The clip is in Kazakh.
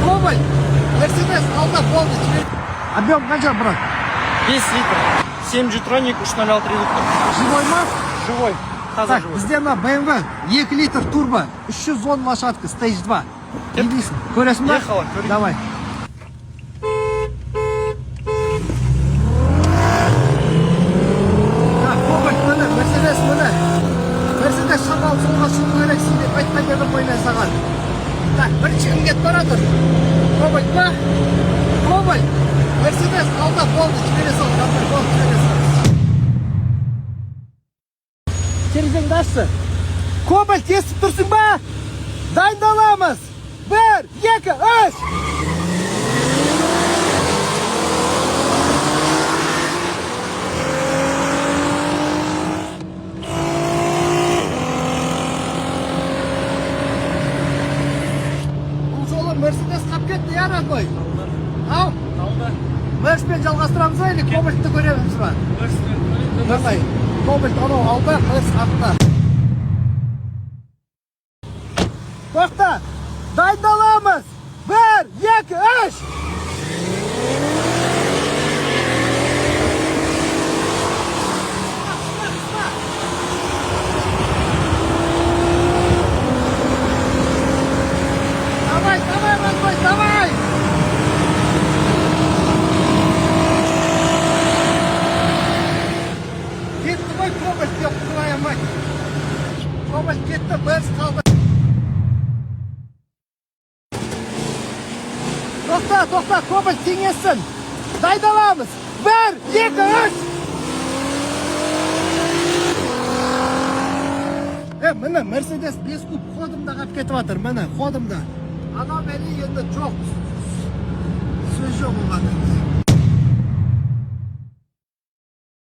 Кобальт. Мерседес алда болды. Объем қанша, брат? 5 литр. 7 житроник, 306 литр. Живой ма? Живой. Так, бізде мына BMW 2 литр турбо, 310 лошадка, стейдж 2. Не дейсің? Көресің ба? Ехала, көрейін. Давай. Так, Кобальт міне, Мерседес міне. Мерседес шамал солға шығу керек, сендеп айтқан едім қоймай саған. Так, бірінші кім кетіп баратыр? Кобальт па? Кобальт. Мерседес алда болды, жібере сал, болды, жібере сал. Терезеңді ашсы. Кобальт, естіп тұрсың ба? Дайындаламыз. 1, 2, 3. Бұл жолы Мерседес қап кетті, яратмай. Ау? Мерспен жалғастырамыз ба, или Кобальтты көреміз ба? Давай. Кобальт анау алда, Мерс артта. Тоқта! Дайындаламыз! 1, 2, 3! Давай, давай, Розбой, давай! Кетті ғой Кобальт, деп твоя мать! Кобальт кетті, Мерс қалды. Тоқта, Кобальт теңесін. Дайындаламыз. 1, 2, 3. Міне, Мерседес 5 куб ходымда қап кетіп атыр, міне, ходымда. Анау мәне енді жоқ. Сөз жоқ оған.